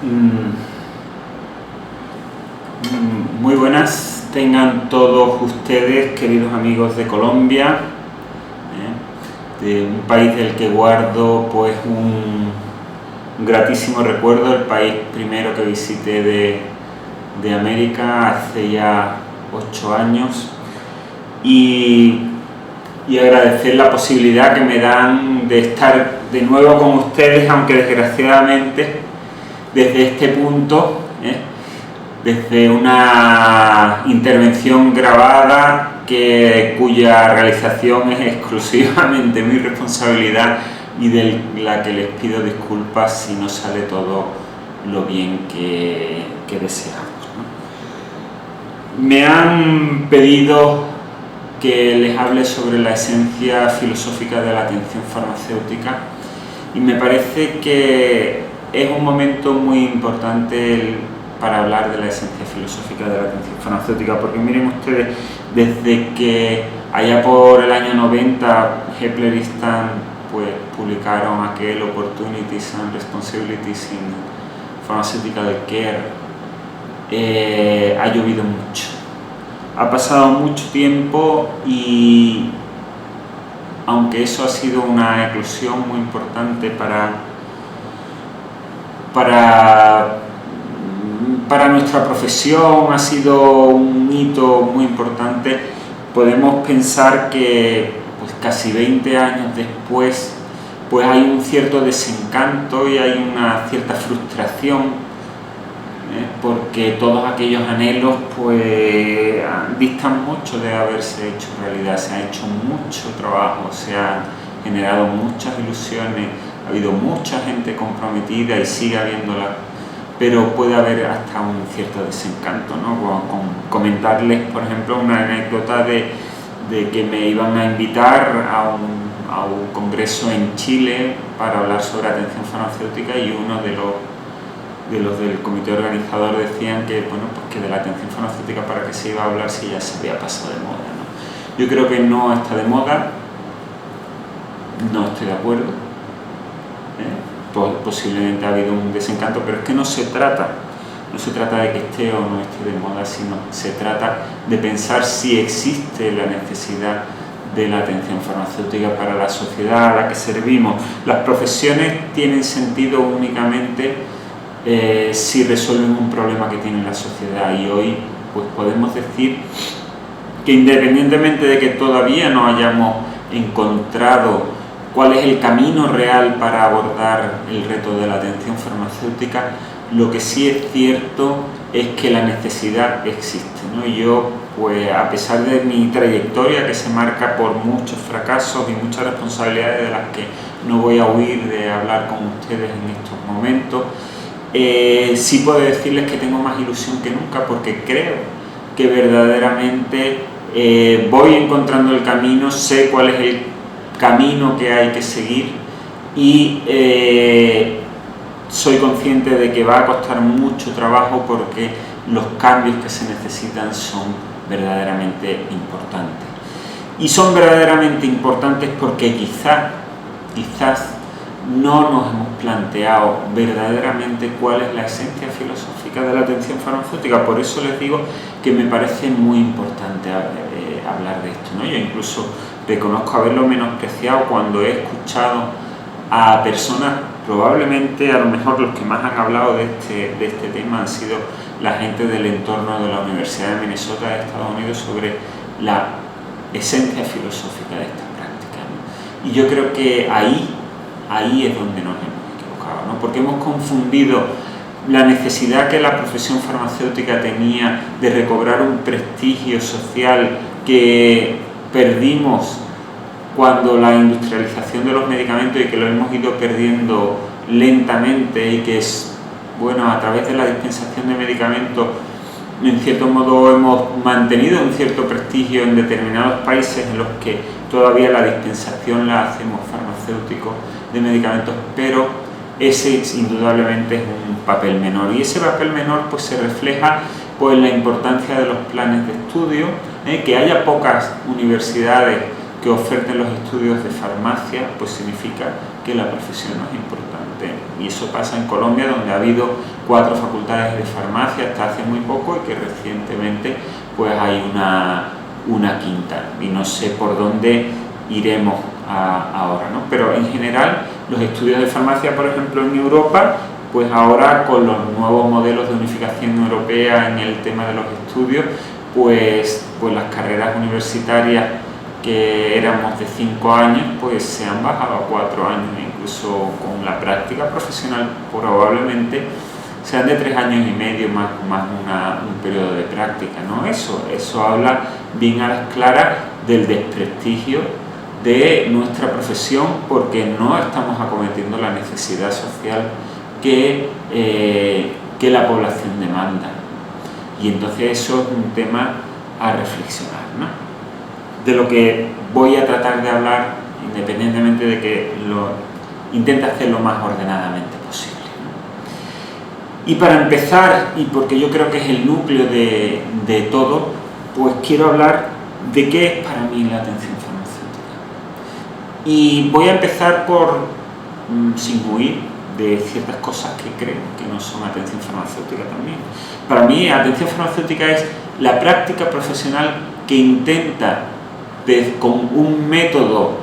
Mm, Muy buenas tengan todos ustedes, queridos amigos de Colombia, de un país del que guardo pues un gratísimo recuerdo, el país primero que visité de América hace ya 8 años, y agradecer la posibilidad que me dan de estar de nuevo con ustedes, aunque desgraciadamente desde este punto, desde una intervención grabada cuya realización es exclusivamente mi responsabilidad y de la que les pido disculpas si no sale todo lo bien que deseamos, ¿no? Me han pedido que les hable sobre la esencia filosófica de la atención farmacéutica, y me parece que es un momento muy importante para hablar de la esencia filosófica de la atención farmacéutica, porque miren ustedes, desde que allá por el año 90 Hepler y Stan pues publicaron aquel Opportunities and Responsibilities in Pharmaceutical Care, ha llovido mucho. Ha pasado mucho tiempo y aunque eso ha sido una eclosión muy importante para nuestra profesión, ha sido un hito muy importante, podemos pensar que pues casi 20 años después pues hay un cierto desencanto y hay una cierta frustración, porque todos aquellos anhelos pues distan mucho de haberse hecho realidad. Se ha hecho mucho trabajo, se han generado muchas ilusiones, ha habido mucha gente comprometida y sigue habiéndola, pero puede haber hasta un cierto desencanto, ¿no? Comentarles, por ejemplo, una anécdota de que me iban a invitar a un congreso en Chile para hablar sobre atención farmacéutica, y uno de los del comité organizador decían que, bueno, pues que de la atención farmacéutica para qué se iba a hablar si ya se había pasado de moda, ¿no? Yo creo que no está de moda, no estoy de acuerdo, posiblemente ha habido un desencanto, pero es que no se trata de que esté o no esté de moda, sino se trata de pensar si existe la necesidad de la atención farmacéutica para la sociedad a la que servimos. Las profesiones tienen sentido únicamente si resuelven un problema que tiene la sociedad, y hoy pues podemos decir que independientemente de que todavía no hayamos encontrado cuál es el camino real para abordar el reto de la atención farmacéutica, lo que sí es cierto es que la necesidad existe, ¿no? Y yo, pues a pesar de mi trayectoria, que se marca por muchos fracasos y muchas responsabilidades de las que no voy a huir de hablar con ustedes en estos momentos, sí puedo decirles que tengo más ilusión que nunca, porque creo que verdaderamente voy encontrando el camino, sé cuál es el camino que hay que seguir, y soy consciente de que va a costar mucho trabajo, porque los cambios que se necesitan son verdaderamente importantes. Y son verdaderamente importantes porque quizás no nos hemos planteado verdaderamente cuál es la esencia filosófica de la atención farmacéutica. Por eso les digo que me parece muy importante hablar de esto, ¿no? Yo incluso reconozco haberlo menospreciado cuando he escuchado a personas, probablemente a lo mejor los que más han hablado de este tema han sido la gente del entorno de la Universidad de Minnesota de Estados Unidos, sobre la esencia filosófica de esta práctica, ¿no? Y yo creo que ahí es donde nos hemos equivocado, ¿no? Porque hemos confundido la necesidad que la profesión farmacéutica tenía de recobrar un prestigio social que perdimos cuando la industrialización de los medicamentos, y que lo hemos ido perdiendo lentamente, y que es, bueno, a través de la dispensación de medicamentos en cierto modo hemos mantenido un cierto prestigio en determinados países en los que todavía la dispensación la hacemos farmacéuticos de medicamentos, pero ese indudablemente es un papel menor, y ese papel menor pues se refleja pues en la importancia de los planes de estudio, que haya pocas universidades que oferten los estudios de farmacia, pues significa que la profesión no es importante Y eso pasa en Colombia, donde ha habido 4 facultades de farmacia hasta hace muy poco y que recientemente pues hay una quinta. Y no sé por dónde iremos ahora, ¿no? Pero en general los estudios de farmacia, por ejemplo, en Europa, pues ahora con los nuevos modelos de unificación europea en el tema de los estudios, pues las carreras universitarias que éramos de 5 años, pues se han bajado a 4 años, incluso con la práctica profesional probablemente sean de 3 años y medio más un periodo de práctica, ¿no? Eso habla bien a las claras del desprestigio de nuestra profesión, porque no estamos acometiendo la necesidad social que la población demanda. Y entonces eso es un tema a reflexionar, ¿no? De lo que voy a tratar de hablar, independientemente de que lo intente hacer lo más ordenadamente posible, ¿no? Y para empezar, y porque yo creo que es el núcleo de todo, pues quiero hablar de qué es para mí la atención farmacéutica. Y voy a empezar por, sin huir de ciertas cosas que creo que no son atención farmacéutica también. Para mí, atención farmacéutica es la práctica profesional que intenta, con un método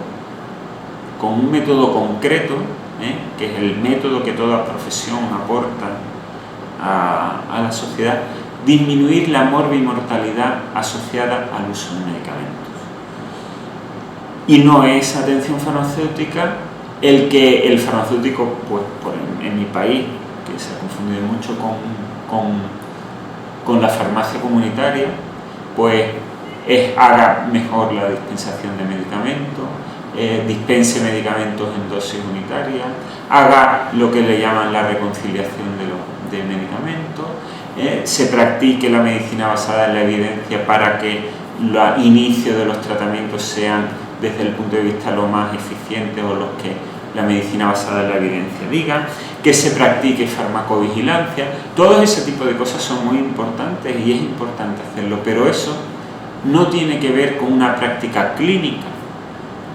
concreto, que es el método que toda profesión aporta a la sociedad, disminuir la morbimortalidad asociada al uso de medicamentos. Y no es atención farmacéutica el farmacéutico, pues en mi país, que se ha confundido mucho con la farmacia comunitaria, pues haga mejor la dispensación de medicamentos, dispense medicamentos en dosis unitarias, haga lo que le llaman la reconciliación de medicamentos, se practique la medicina basada en la evidencia para que el inicio de los tratamientos sean desde el punto de vista lo más eficiente o los que la medicina basada en la evidencia diga, que se practique farmacovigilancia. Todo ese tipo de cosas son muy importantes y es importante hacerlo, pero eso no tiene que ver con una práctica clínica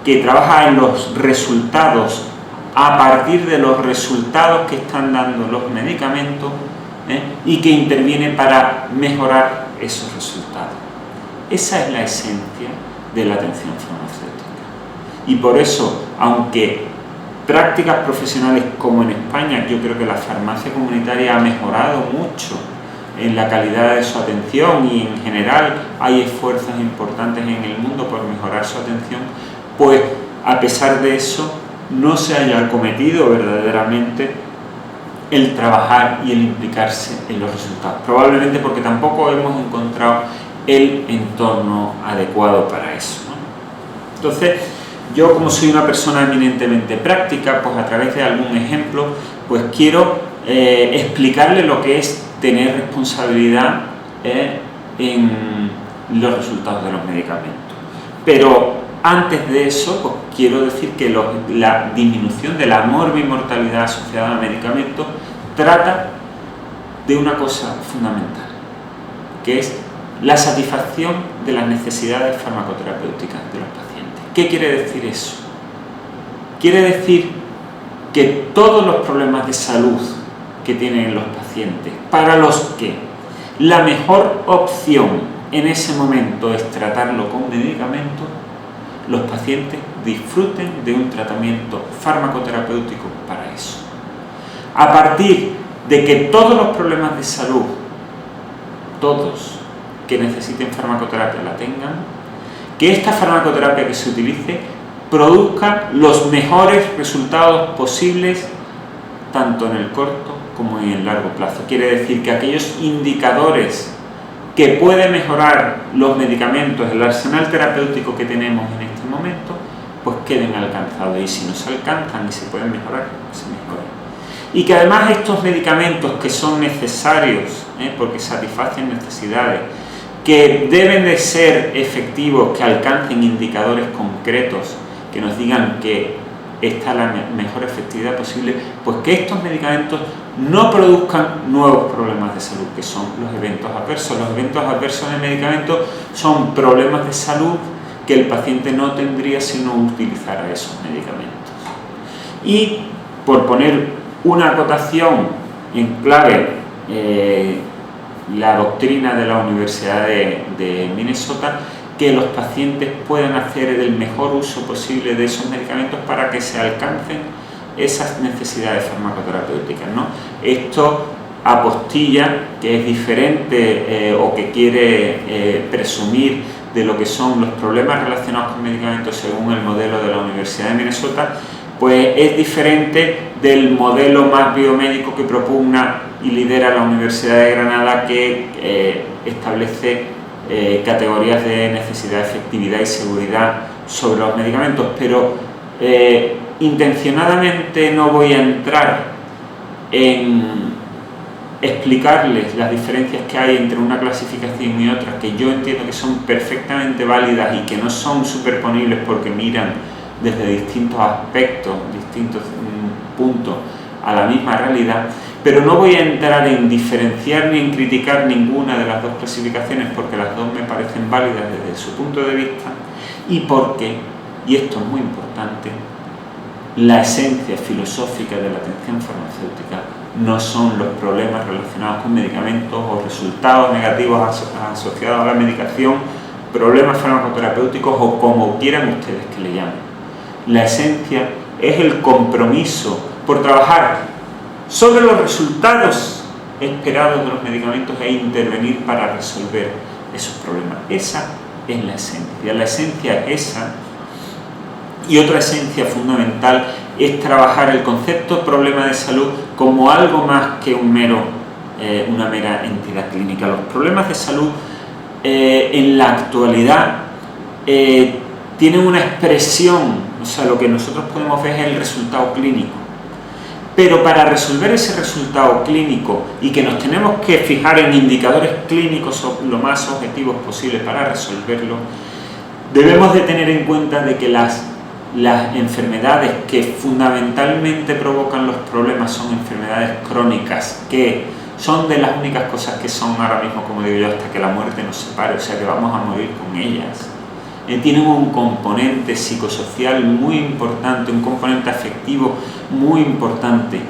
que trabaja en los resultados, a partir de los resultados que están dando los medicamentos, y que interviene para mejorar esos resultados. Esa es la esencia de la atención farmacéutica. Y por eso, aunque prácticas profesionales como en España, yo creo que la farmacia comunitaria ha mejorado mucho en la calidad de su atención y en general hay esfuerzos importantes en el mundo por mejorar su atención, pues a pesar de eso no se haya acometido verdaderamente el trabajar y el implicarse en los resultados. Probablemente porque tampoco hemos encontrado el entorno adecuado para eso, ¿no? Entonces, yo, como soy una persona eminentemente práctica, pues a través de algún ejemplo, pues quiero explicarle lo que es tener responsabilidad en los resultados de los medicamentos. Pero antes de eso, pues quiero decir que la disminución de la morbimortalidad asociada al medicamento trata de una cosa fundamental, que es la satisfacción de las necesidades farmacoterapéuticas de los pacientes. ¿Qué quiere decir eso? Quiere decir que todos los problemas de salud que tienen los pacientes, para los que la mejor opción en ese momento es tratarlo con medicamentos, los pacientes disfruten de un tratamiento farmacoterapéutico para eso. A partir de que todos los problemas de salud, todos que necesiten farmacoterapia la tengan, que esta farmacoterapia que se utilice produzca los mejores resultados posibles tanto en el corto como en el largo plazo. Quiere decir que aquellos indicadores que pueden mejorar los medicamentos, el arsenal terapéutico que tenemos en este momento, pues queden alcanzados, y si no se alcanzan y se pueden mejorar, se mejoran. Y que además estos medicamentos que son necesarios, porque satisfacen necesidades, que deben de ser efectivos, que alcancen indicadores concretos, que nos digan que esta es la mejor efectividad posible, pues que estos medicamentos no produzcan nuevos problemas de salud, que son los eventos adversos. Los eventos adversos de medicamentos son problemas de salud que el paciente no tendría si no utilizara esos medicamentos. Y por poner una acotación en clave la doctrina de la Universidad de Minnesota, que los pacientes puedan hacer el mejor uso posible de esos medicamentos para que se alcancen esas necesidades farmacoterapéuticas, ¿no? Esto apostilla que es diferente o que quiere presumir de lo que son los problemas relacionados con medicamentos según el modelo de la Universidad de Minnesota, pues es diferente del modelo más biomédico que propugna y lidera la Universidad de Granada, que establece categorías de necesidad, efectividad y seguridad sobre los medicamentos. Pero intencionadamente no voy a entrar en explicarles las diferencias que hay entre una clasificación y otra, que yo entiendo que son perfectamente válidas y que no son superponibles porque miran desde distintos aspectos, distintos puntos a la misma realidad, pero no voy a entrar en diferenciar ni en criticar ninguna de las dos clasificaciones, porque las dos me parecen válidas desde su punto de vista, y porque, y esto es muy importante, la esencia filosófica de la atención farmacéutica no son los problemas relacionados con medicamentos o resultados negativos asociados a la medicación, problemas farmacoterapéuticos o como quieran ustedes que le llamen. La esencia es el compromiso por trabajar sobre los resultados esperados de los medicamentos e intervenir para resolver esos problemas. Esa es la esencia. La esencia es esa. Y otra esencia fundamental es trabajar el concepto problema de salud como algo más que una mera entidad clínica. Los problemas de salud en la actualidad tienen una expresión, o sea, lo que nosotros podemos ver es el resultado clínico. Pero para resolver ese resultado clínico, y que nos tenemos que fijar en indicadores clínicos lo más objetivos posible para resolverlo, debemos de tener en cuenta de que las enfermedades que fundamentalmente provocan los problemas son enfermedades crónicas, que son de las únicas cosas que son ahora mismo, como digo yo, hasta que la muerte nos separe, o sea que vamos a morir con ellas. Tienen un componente psicosocial muy importante, un componente afectivo muy importante,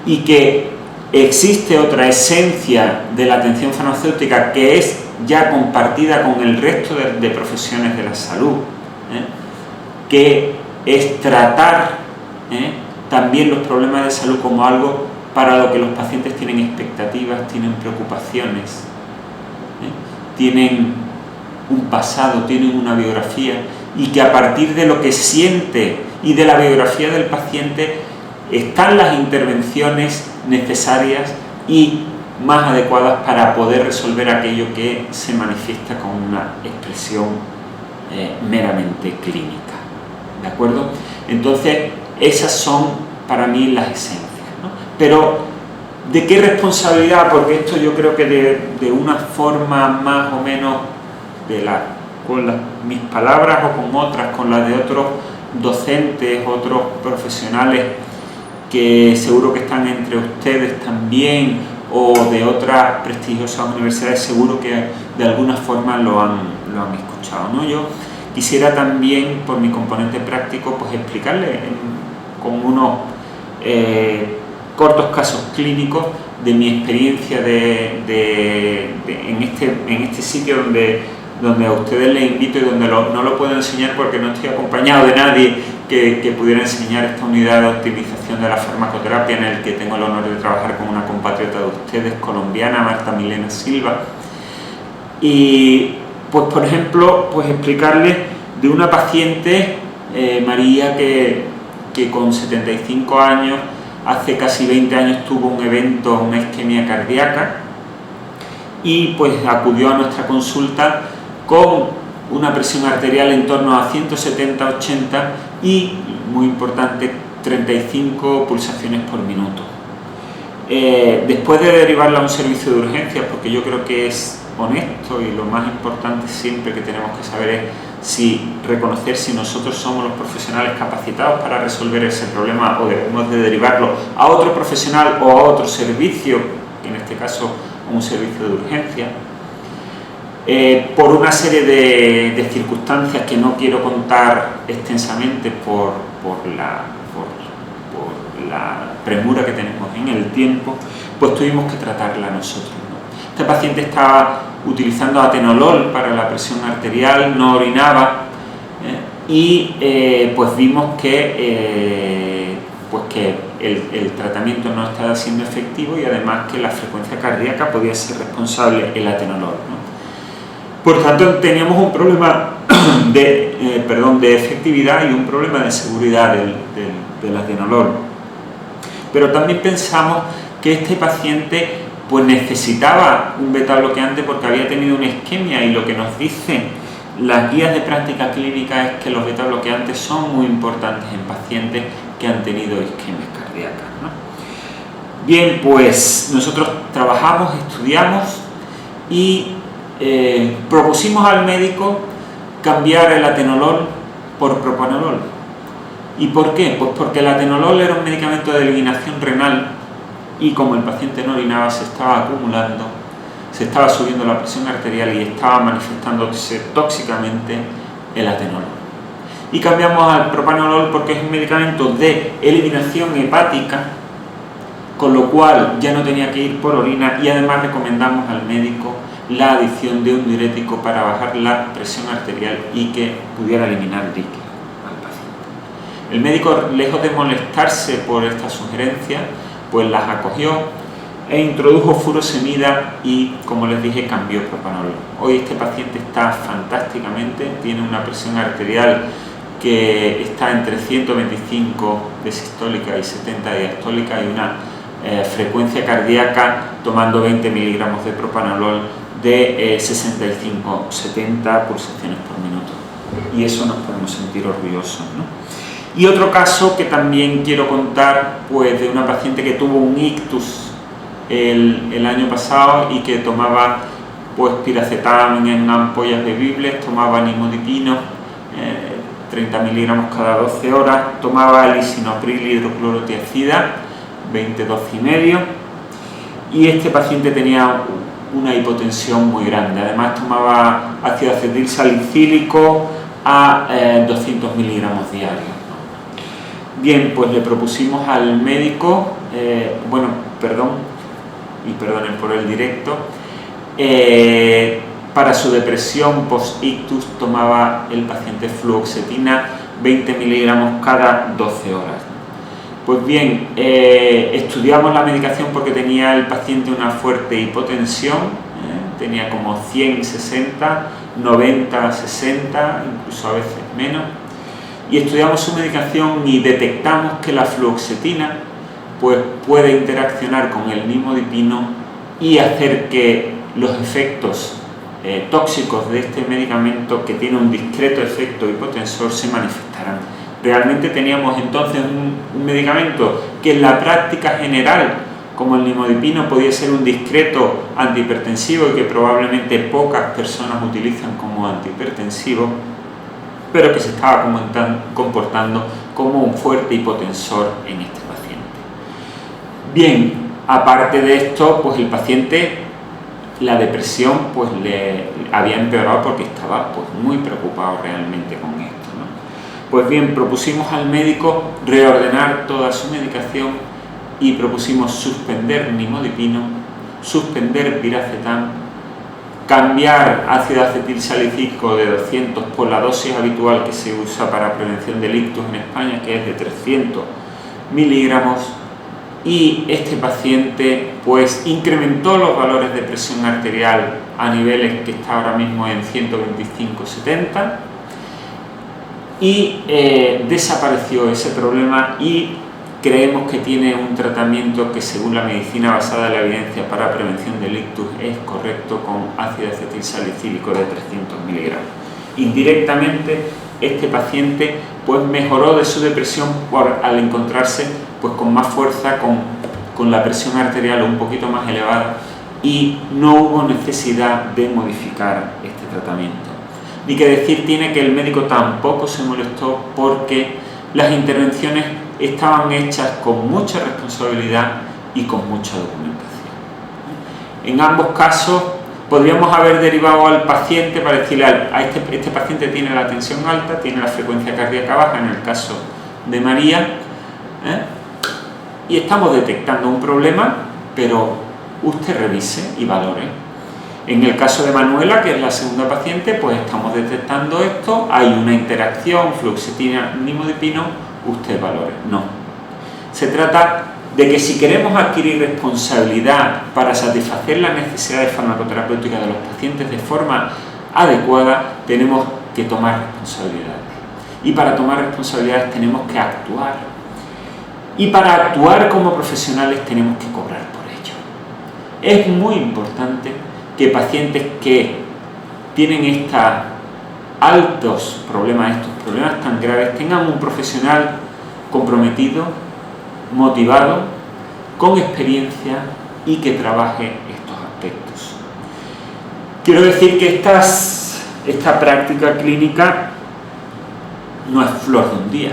y que existe otra esencia de la atención farmacéutica que es ya compartida con el resto de profesiones de la salud, que es tratar también los problemas de salud como algo para lo que los pacientes tienen expectativas, tienen preocupaciones, tienen un pasado, tienen una biografía, y que a partir de lo que siente y de la biografía del paciente están las intervenciones necesarias y más adecuadas para poder resolver aquello que se manifiesta con una expresión meramente clínica. ¿De acuerdo? Entonces, esas son para mí las esencias, ¿no? Pero, ¿de qué responsabilidad? Porque esto yo creo que de una forma más o menos con mis palabras o con otras, con las de otros docentes, otros profesionales que seguro que están entre ustedes también, o de otras prestigiosas universidades, seguro que de alguna forma lo han escuchado, ¿no? Yo quisiera también, por mi componente práctico, pues explicarle con unos cortos casos clínicos de mi experiencia en este sitio donde a ustedes les invito y donde no lo puedo enseñar porque no estoy acompañado de nadie que pudiera enseñar esta unidad de optimización de la farmacoterapia, en el que tengo el honor de trabajar con una compatriota de ustedes, colombiana, Marta Milena Silva. Y pues, por ejemplo, pues explicarles de una paciente, María, que con 75 años, hace casi 20 años tuvo un evento, una isquemia cardíaca, y pues acudió a nuestra consulta con una presión arterial en torno a 170-80 y, muy importante, 35 pulsaciones por minuto. Después de derivarla a un servicio de urgencias, porque yo creo que es honesto y lo más importante siempre que tenemos que saber es reconocer si nosotros somos los profesionales capacitados para resolver ese problema, o debemos de derivarlo a otro profesional o a otro servicio, en este caso un servicio de urgencia. Por una serie de circunstancias que no quiero contar extensamente por la premura que tenemos en el tiempo, pues tuvimos que tratarla nosotros, ¿no? Este paciente estaba utilizando atenolol para la presión arterial, no orinaba, y pues vimos que el tratamiento no estaba siendo efectivo y además que la frecuencia cardíaca podía ser responsable el atenolol, ¿no? Por tanto, teníamos un problema de efectividad y un problema de seguridad del atenolol. Pero también pensamos que este paciente pues necesitaba un beta-bloqueante porque había tenido una isquemia, y lo que nos dicen las guías de práctica clínica es que los beta-bloqueantes son muy importantes en pacientes que han tenido isquemias cardíacas, ¿no? Bien, pues nosotros trabajamos, estudiamos y propusimos al médico cambiar el atenolol por propanolol. ¿Y por qué? Pues porque el atenolol era un medicamento de eliminación renal y como el paciente no orinaba se estaba acumulando, se estaba subiendo la presión arterial y estaba manifestándose tóxicamente el atenolol. Y cambiamos al propanolol porque es un medicamento de eliminación hepática, con lo cual ya no tenía que ir por orina, y además recomendamos al médico la adición de un diurético para bajar la presión arterial y que pudiera eliminar líquido al paciente. El médico, lejos de molestarse por esta sugerencia, pues las acogió e introdujo furosemida y, como les dije, cambió propanolol. Hoy este paciente está fantásticamente, tiene una presión arterial que está entre 125 de sistólica y 70 de diastólica y una frecuencia cardíaca, tomando 20 miligramos de propanolol, de 65-70 pulsaciones por minuto. Y eso nos podemos sentir orgullosos, ¿no? Y otro caso que también quiero contar, pues de una paciente que tuvo un ictus el año pasado y que tomaba pues piracetam en ampollas bebibles, tomaba nimodipino, 30 miligramos cada 12 horas, tomaba lisinopril hidroclorotiazida, 20-12,5, y este paciente tenía una hipotensión muy grande. Además tomaba ácido acetil salicílico a 200 miligramos diarios, ¿no? Bien, pues le propusimos al médico, perdonen por el directo, para su depresión post-ictus tomaba el paciente fluoxetina 20 miligramos cada 12 horas. Pues bien, estudiamos la medicación porque tenía el paciente una fuerte hipotensión, tenía como 100-60, 90-60, incluso a veces menos, y estudiamos su medicación y detectamos que la fluoxetina pues puede interaccionar con el nimodipino y hacer que los efectos tóxicos de este medicamento, que tiene un discreto efecto hipotensor, se manifestaran. Realmente teníamos entonces un medicamento que en la práctica general, como el nimodipino, podía ser un discreto antihipertensivo y que probablemente pocas personas utilizan como antihipertensivo, pero que se estaba comportando como un fuerte hipotensor en este paciente. Bien, aparte de esto, pues el paciente, la depresión pues le había empeorado porque estaba pues muy preocupado realmente con esto, ¿no? Pues bien, propusimos al médico reordenar toda su medicación y propusimos suspender nimodipino, suspender piracetam, cambiar ácido acetil salicílico de 200 por la dosis habitual que se usa para prevención del ictus en España, que es de 300 miligramos, y este paciente pues incrementó los valores de presión arterial a niveles que está ahora mismo en 125-70 y desapareció ese problema, y creemos que tiene un tratamiento que, según la medicina basada en la evidencia para prevención del ictus, es correcto con ácido acetil salicílico de 300 miligramos. Indirectamente, este paciente pues mejoró de su depresión al encontrarse pues con más fuerza, con la presión arterial un poquito más elevada, y no hubo necesidad de modificar este tratamiento. Ni que decir tiene que el médico tampoco se molestó porque las intervenciones estaban hechas con mucha responsabilidad y con mucha documentación. En ambos casos podríamos haber derivado al paciente para decirle este paciente tiene la tensión alta, tiene la frecuencia cardíaca baja, en el caso de María, y estamos detectando un problema, pero usted revise y valore. En el caso de Manuela, que es la segunda paciente, pues estamos detectando esto, hay una interacción, fluoxetina, nimodipino, usted valore. No. Se trata de que si queremos adquirir responsabilidad para satisfacer las necesidades farmacoterapéuticas de los pacientes de forma adecuada, tenemos que tomar responsabilidades. Y para tomar responsabilidades tenemos que actuar. Y para actuar como profesionales tenemos que cobrar por ello. Es muy importante que pacientes que tienen estos altos problemas, estos problemas tan graves, tengan un profesional comprometido, motivado, con experiencia y que trabaje estos aspectos. Quiero decir que esta práctica clínica no es flor de un día.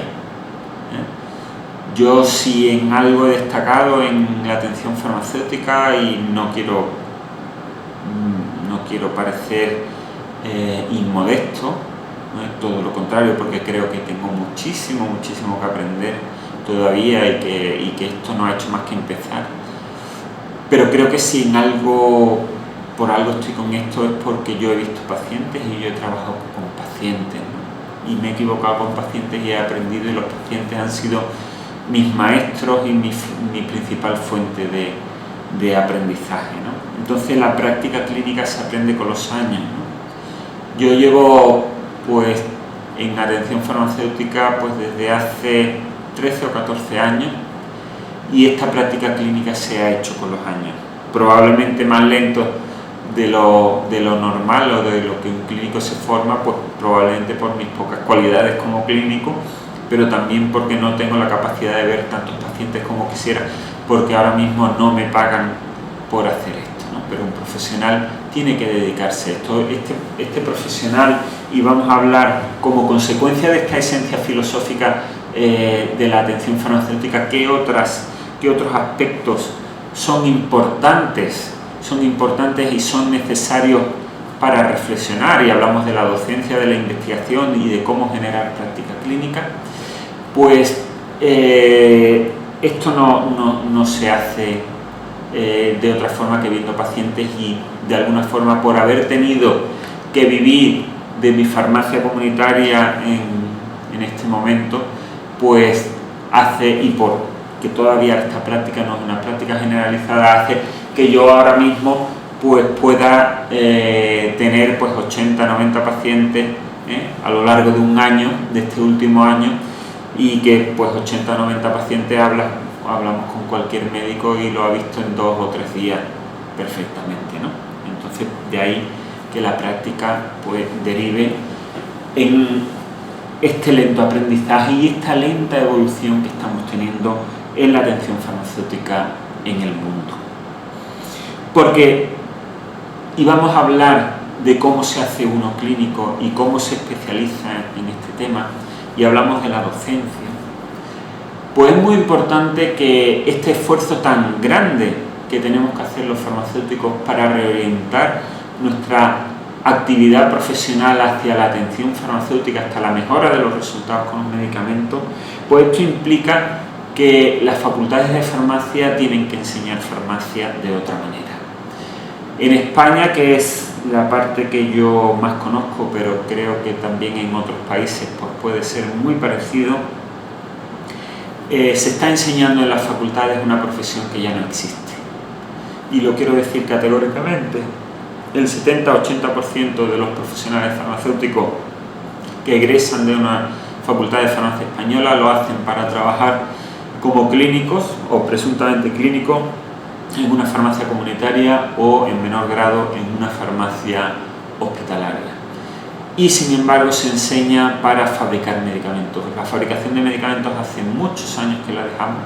Yo sí en algo he destacado en la atención farmacéutica, y no quiero parecer inmodesto, ¿no? Todo lo contrario, porque creo que tengo muchísimo que aprender todavía y que esto no ha hecho más que empezar. Pero creo que si en algo, por algo estoy con esto, es porque yo he visto pacientes y yo he trabajado con pacientes, ¿no? Y me he equivocado con pacientes y he aprendido, y los pacientes han sido mis maestros y mi principal fuente de aprendizaje, ¿no? Entonces la práctica clínica se aprende con los años, ¿no? Yo llevo pues en atención farmacéutica pues desde hace 13 o 14 años, y esta práctica clínica se ha hecho con los años, probablemente más lento de lo normal o de lo que un clínico se forma, pues probablemente por mis pocas cualidades como clínico, pero también porque no tengo la capacidad de ver tantos pacientes como quisiera, porque ahora mismo no me pagan por hacer esto, ¿no? Pero un profesional tiene que dedicarse a esto. Este profesional, y vamos a hablar como consecuencia de esta esencia filosófica de la atención farmacéutica, qué otros aspectos son importantes y son necesarios para reflexionar, y hablamos de la docencia, de la investigación y de cómo generar práctica clínica. Pues esto no se hace de otra forma que viendo pacientes, y de alguna forma, por haber tenido que vivir de mi farmacia comunitaria en este momento, pues hace, y porque todavía esta práctica no es una práctica generalizada, hace que yo ahora mismo pues pueda tener pues 80, 90 pacientes a lo largo de un año, de este último año, y que pues 80 o 90 pacientes hablamos con cualquier médico y lo ha visto en 2 o 3 días perfectamente, ¿no? Entonces, de ahí que la práctica pues derive en este lento aprendizaje y esta lenta evolución que estamos teniendo en la atención farmacéutica en el mundo. Porque, y vamos a hablar de cómo se hace uno clínico y cómo se especializa en este tema, y hablamos de la docencia, pues es muy importante que este esfuerzo tan grande que tenemos que hacer los farmacéuticos para reorientar nuestra actividad profesional hacia la atención farmacéutica, hasta la mejora de los resultados con los medicamentos, pues esto implica que las facultades de farmacia tienen que enseñar farmacia de otra manera. En España, que es la parte que yo más conozco, pero creo que también en otros países pues puede ser muy parecido, se está enseñando en las facultades una profesión que ya no existe. Y lo quiero decir categóricamente: el 70-80% de los profesionales farmacéuticos que egresan de una facultad de farmacia española lo hacen para trabajar como clínicos o presuntamente clínicos en una farmacia comunitaria o, en menor grado, en una farmacia hospitalaria. Y sin embargo se enseña para fabricar medicamentos. La fabricación de medicamentos hace muchos años que la dejamos,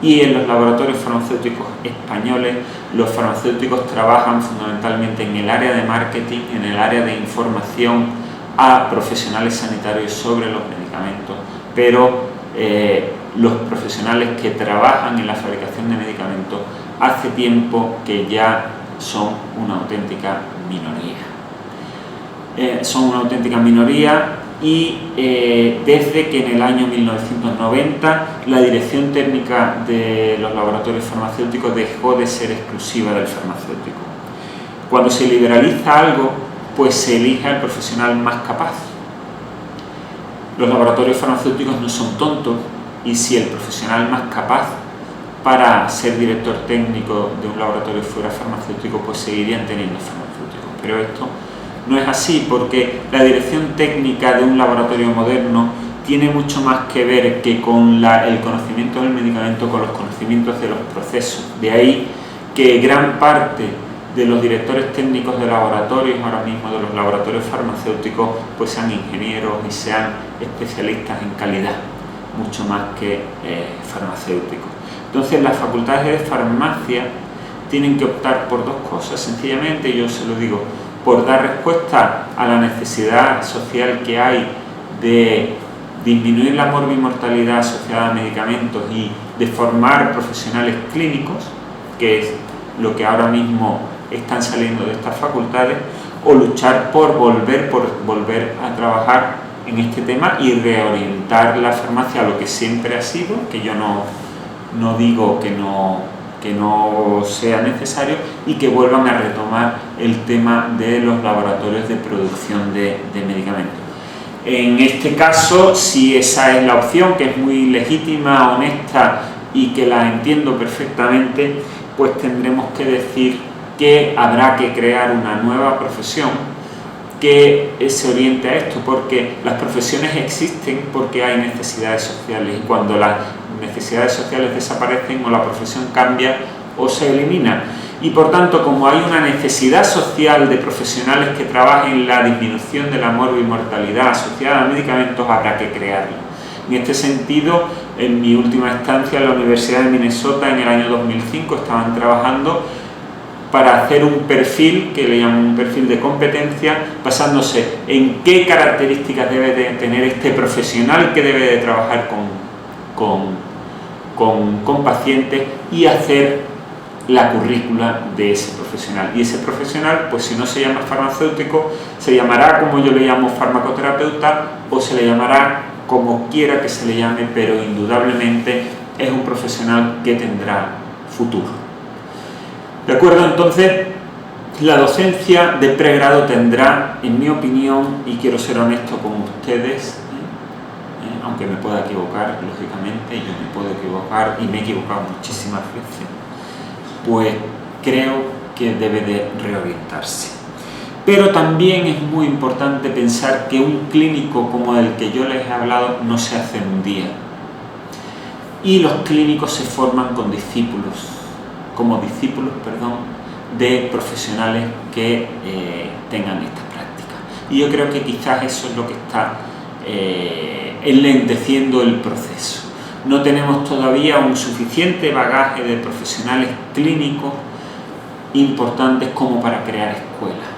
y en los laboratorios farmacéuticos españoles los farmacéuticos trabajan fundamentalmente en el área de marketing, en el área de información a profesionales sanitarios sobre los medicamentos, pero los profesionales que trabajan en la fabricación de medicamentos hace tiempo que ya son una auténtica minoría. Son una auténtica minoría y desde que en el año 1990 la dirección técnica de los laboratorios farmacéuticos dejó de ser exclusiva del farmacéutico. Cuando se liberaliza algo, pues se elige al profesional más capaz. Los laboratorios farmacéuticos no son tontos, y si el profesional más capaz para ser director técnico de un laboratorio fuera farmacéutico, pues seguirían teniendo farmacéuticos. Pero esto no es así, porque la dirección técnica de un laboratorio moderno tiene mucho más que ver que con el conocimiento del medicamento, con los conocimientos de los procesos. De ahí que gran parte de los directores técnicos de laboratorios, ahora mismo de los laboratorios farmacéuticos, pues sean ingenieros y sean especialistas en calidad, mucho más que farmacéuticos. Entonces las facultades de farmacia tienen que optar por dos cosas, sencillamente, yo se lo digo, por dar respuesta a la necesidad social que hay de disminuir la morbimortalidad asociada a medicamentos y de formar profesionales clínicos, que es lo que ahora mismo están saliendo de estas facultades, o luchar por volver a trabajar en este tema y reorientar la farmacia a lo que siempre ha sido, que yo no digo que no sea necesario, y que vuelvan a retomar el tema de los laboratorios de producción de medicamentos. En este caso, si esa es la opción, que es muy legítima, honesta y que la entiendo perfectamente, pues tendremos que decir que habrá que crear una nueva profesión que se oriente a esto, porque las profesiones existen porque hay necesidades sociales, y cuando las necesidades sociales desaparecen, o la profesión cambia o se elimina. Y por tanto, como hay una necesidad social de profesionales que trabajen en la disminución de la morbimortalidad asociada a medicamentos, habrá que crearlo. En este sentido, en mi última estancia en la Universidad de Minnesota, en el año 2005, estaban trabajando para hacer un perfil, que le llaman un perfil de competencia, basándose en qué características debe de tener este profesional que debe de trabajar con pacientes, y hacer la currícula de ese profesional. Y ese profesional, pues si no se llama farmacéutico, se llamará, como yo le llamo, farmacoterapeuta, o se le llamará como quiera que se le llame, pero indudablemente es un profesional que tendrá futuro. ¿De acuerdo? Entonces, la docencia de pregrado tendrá, en mi opinión, y quiero ser honesto con ustedes, aunque me pueda equivocar, lógicamente, yo me puedo equivocar y me he equivocado muchísimas veces, pues creo que debe de reorientarse. Pero también es muy importante pensar que un clínico como el que yo les he hablado no se hace en un día. Y los clínicos se forman como discípulos, de profesionales que tengan esta práctica. Y yo creo que quizás eso es lo que está enlenteciendo el proceso. No tenemos todavía un suficiente bagaje de profesionales clínicos importantes como para crear escuelas.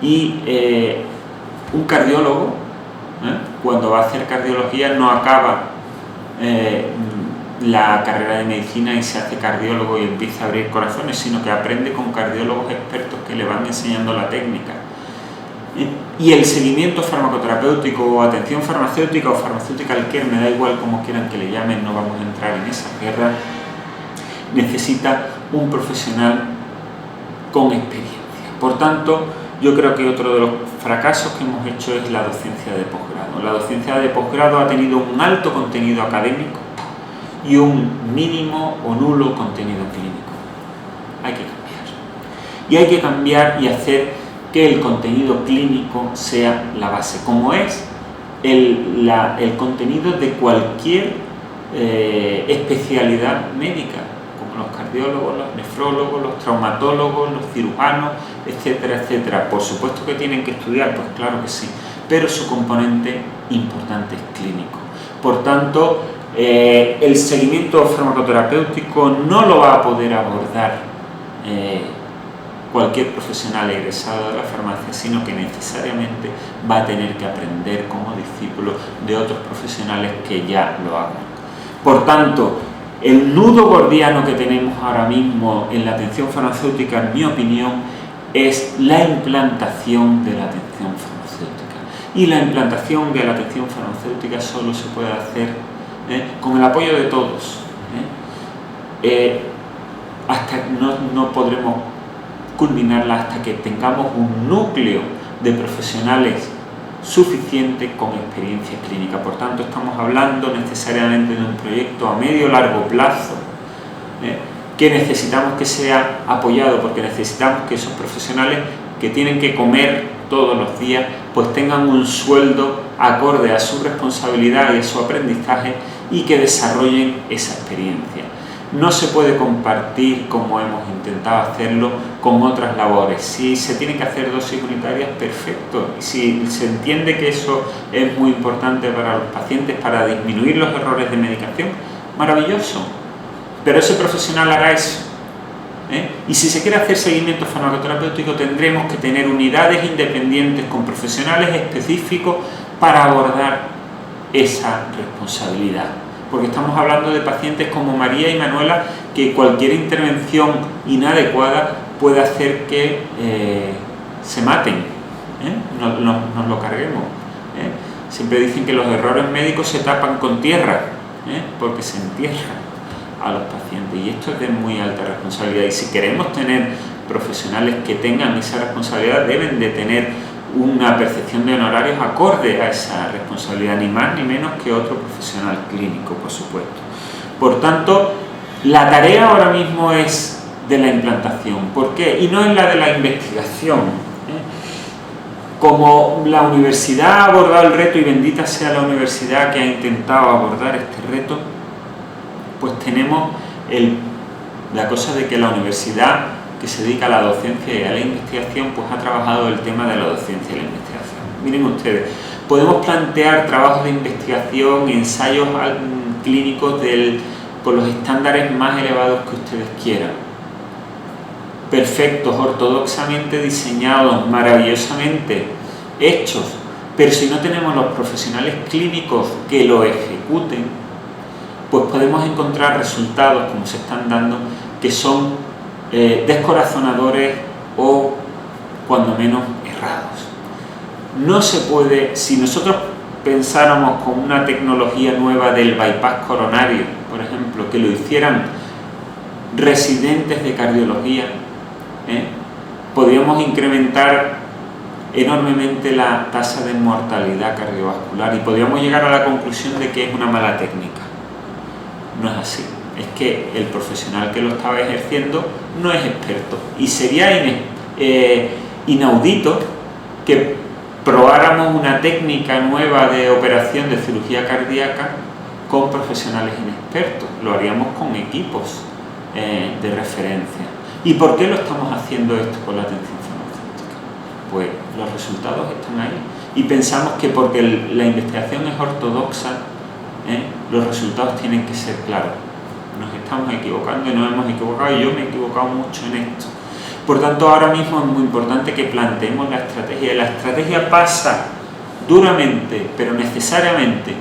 Y un cardiólogo, cuando va a hacer cardiología, no acaba la carrera de medicina y se hace cardiólogo y empieza a abrir corazones, sino que aprende con cardiólogos expertos que le van enseñando la técnica. Y el seguimiento farmacoterapéutico, o atención farmacéutica, o pharmaceutical care, me da igual como quieran que le llamen, no vamos a entrar en esa guerra, necesita un profesional con experiencia. Por tanto, yo creo que otro de los fracasos que hemos hecho es la docencia de posgrado. La docencia de posgrado ha tenido un alto contenido académico y un mínimo o nulo contenido clínico. Hay que cambiar. Y hay que cambiar y hacer que el contenido clínico sea la base, como es el contenido de cualquier especialidad médica, como los cardiólogos, los nefrólogos, los traumatólogos, los cirujanos, etcétera, etcétera. Por supuesto que tienen que estudiar, pues claro que sí, pero su componente importante es clínico. Por tanto, el seguimiento farmacoterapéutico no lo va a poder abordar cualquier profesional egresado de la farmacia, sino que necesariamente va a tener que aprender como discípulo de otros profesionales que ya lo hagan. Por tanto, el nudo gordiano que tenemos ahora mismo en la atención farmacéutica, en mi opinión, es la implantación de la atención farmacéutica. Y la implantación de la atención farmacéutica solo se puede hacer con el apoyo de todos. No podremos culminarla hasta que tengamos un núcleo de profesionales suficiente con experiencia clínica. Por tanto, estamos hablando necesariamente de un proyecto a medio o largo plazo, que necesitamos que sea apoyado, porque necesitamos que esos profesionales que tienen que comer todos los días pues tengan un sueldo acorde a su responsabilidad y a su aprendizaje, y que desarrollen esa experiencia. No se puede compartir, como hemos intentado hacerlo, con otras labores. Si se tienen que hacer dosis unitarias, perfecto. Si se entiende que eso es muy importante para los pacientes, para disminuir los errores de medicación, maravilloso. Pero ese profesional hará eso. Y si se quiere hacer seguimiento farmacoterapéutico, tendremos que tener unidades independientes con profesionales específicos para abordar esa responsabilidad. Porque estamos hablando de pacientes como María y Manuela, que cualquier intervención inadecuada puede hacer que se maten, nos lo carguemos. Siempre dicen que los errores médicos se tapan con tierra, porque se entierran a los pacientes, y esto es de muy alta responsabilidad. Y si queremos tener profesionales que tengan esa responsabilidad, deben de tener una percepción de honorarios acorde a esa responsabilidad, ni más ni menos que otro profesional clínico, por supuesto. Por tanto, la tarea ahora mismo es de la implantación. ¿Por qué? Y no es la de la investigación. Como la universidad ha abordado el reto, y bendita sea la universidad que ha intentado abordar este reto, pues tenemos la cosa de que la universidad que se dedica a la docencia y a la investigación, pues ha trabajado el tema de la docencia y la investigación. Miren ustedes, podemos plantear trabajos de investigación, ensayos clínicos con los estándares más elevados que ustedes quieran. Perfectos, ortodoxamente diseñados, maravillosamente hechos, pero si no tenemos los profesionales clínicos que lo ejecuten, pues podemos encontrar resultados, como se están dando, que son descorazonadores o, cuando menos, errados. No se puede, si nosotros pensáramos con una tecnología nueva del bypass coronario, por ejemplo, que lo hicieran residentes de cardiología, podríamos incrementar enormemente la tasa de mortalidad cardiovascular, y podríamos llegar a la conclusión de que es una mala técnica. No es así. Es que el profesional que lo estaba ejerciendo no es experto, y sería inaudito que probáramos una técnica nueva de operación de cirugía cardíaca con profesionales inexpertos. Lo haríamos con equipos de referencia. ¿Y por qué lo estamos haciendo esto con la atención farmacéutica? Pues los resultados están ahí, y pensamos que porque la investigación es ortodoxa, los resultados tienen que ser claros. Nos estamos equivocando, y nos hemos equivocado, y yo me he equivocado mucho en esto. Por tanto, ahora mismo es muy importante que planteemos la estrategia. La estrategia pasa duramente, pero necesariamente,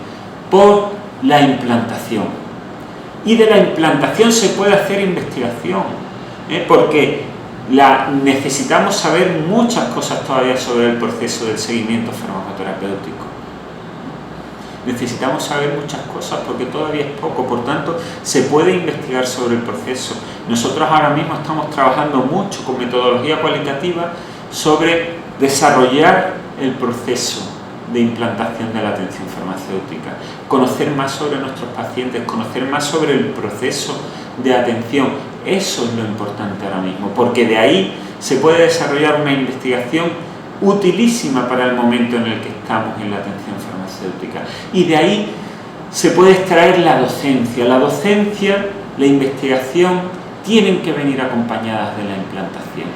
por la implantación. Y de la implantación se puede hacer investigación, porque necesitamos saber muchas cosas todavía sobre el proceso del seguimiento farmacoterapéutico. Necesitamos saber muchas cosas porque todavía es poco, por tanto se puede investigar sobre el proceso. Nosotros ahora mismo estamos trabajando mucho con metodología cualitativa sobre desarrollar el proceso de implantación de la atención farmacéutica, conocer más sobre nuestros pacientes, conocer más sobre el proceso de atención. Eso es lo importante ahora mismo, porque de ahí se puede desarrollar una investigación utilísima para el momento en el que estamos en la atención farmacéutica, y de ahí se puede extraer la docencia. La docencia, la investigación tienen que venir acompañadas de la implantación,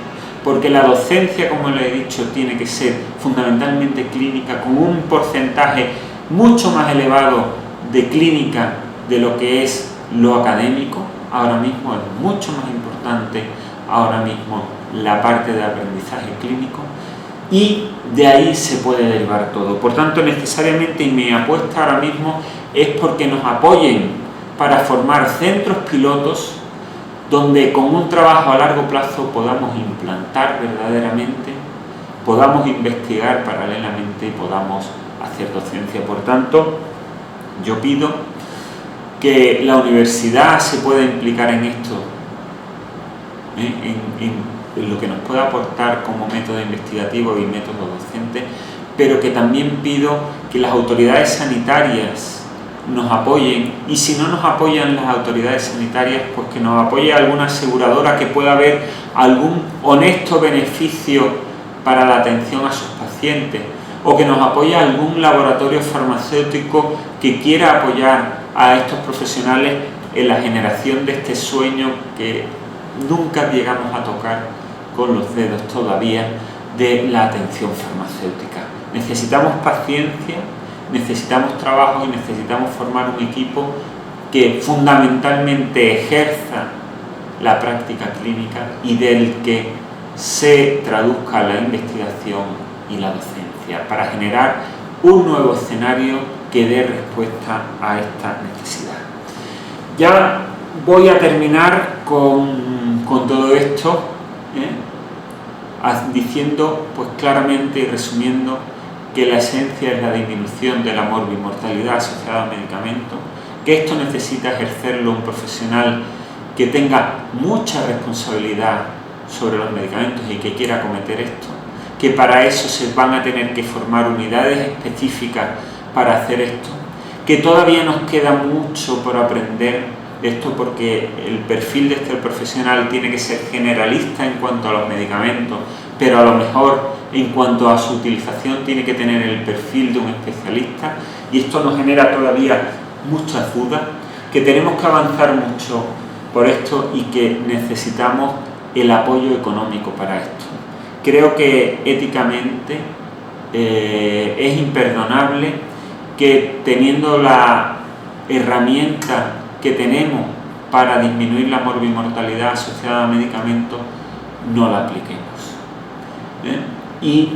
porque la docencia, como le he dicho, tiene que ser fundamentalmente clínica, con un porcentaje mucho más elevado de clínica de lo que es lo académico. Ahora mismo es mucho más importante ahora mismo la parte de aprendizaje clínico, y de ahí se puede derivar todo. Por tanto, necesariamente, y mi apuesta ahora mismo es porque nos apoyen para formar centros pilotos donde con un trabajo a largo plazo podamos implantar verdaderamente podamos investigar paralelamente y podamos hacer docencia. Por tanto, yo pido que la universidad se pueda implicar en esto, en lo que nos pueda aportar como método investigativo y método docente, pero que también pido que las autoridades sanitarias nos apoyen, y si no nos apoyan las autoridades sanitarias, pues que nos apoye alguna aseguradora que pueda ver algún honesto beneficio para la atención a sus pacientes, o que nos apoye algún laboratorio farmacéutico que quiera apoyar a estos profesionales en la generación de este sueño que nunca llegamos a tocar con los dedos todavía, de la atención farmacéutica. Necesitamos paciencia, necesitamos trabajo y necesitamos formar un equipo que fundamentalmente ejerza la práctica clínica y del que se traduzca la investigación y la docencia para generar un nuevo escenario que dé respuesta a esta necesidad. Ya voy a terminar con todo esto, diciendo pues claramente y resumiendo que la esencia es la disminución de la morbimortalidad asociada al medicamento, que esto necesita ejercerlo un profesional que tenga mucha responsabilidad sobre los medicamentos y que quiera acometer esto, que para eso se van a tener que formar unidades específicas para hacer esto, que todavía nos queda mucho por aprender de esto, porque el perfil de este profesional tiene que ser generalista en cuanto a los medicamentos, pero a lo mejor en cuanto a su utilización tiene que tener el perfil de un especialista, y esto nos genera todavía muchas dudas, que tenemos que avanzar mucho por esto y que necesitamos el apoyo económico para esto. Creo que éticamente es imperdonable que, teniendo la herramienta que tenemos para disminuir la morbimortalidad asociada a medicamentos, no la apliquemos. Y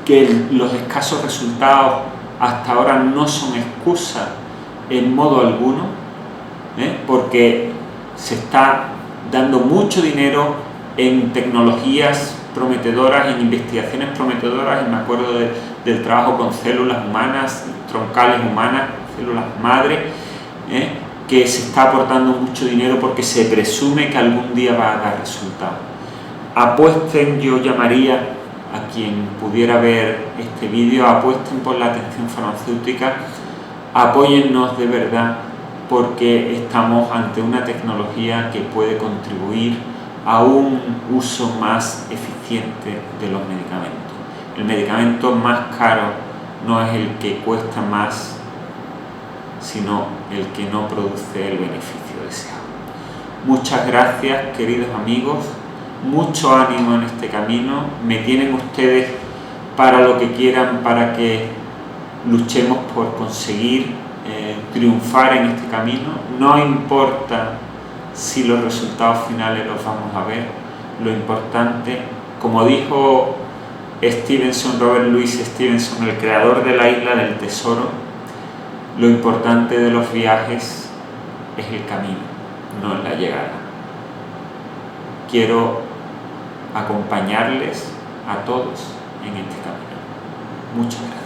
que los escasos resultados hasta ahora no son excusa en modo alguno, porque se está dando mucho dinero en tecnologías prometedoras, en investigaciones prometedoras, y me acuerdo del trabajo con células humanas, troncales humanas, células madre, que se está aportando mucho dinero porque se presume que algún día va a dar resultados. Apuesten, yo llamaría a quien pudiera ver este vídeo, apuesten por la atención farmacéutica, apóyennos de verdad, porque estamos ante una tecnología que puede contribuir a un uso más eficiente de los medicamentos. El medicamento más caro no es el que cuesta más, sino el que no produce el beneficio deseado. Muchas gracias, queridos amigos, mucho ánimo en este camino. Me tienen ustedes para lo que quieran, para que luchemos por conseguir triunfar en este camino. No importa si los resultados finales los vamos a ver, lo importante, como dijo Robert Louis Stevenson, el creador de la Isla del Tesoro, lo importante de los viajes es el camino, no la llegada. Quiero acompañarles a todos en este camino. Muchas gracias.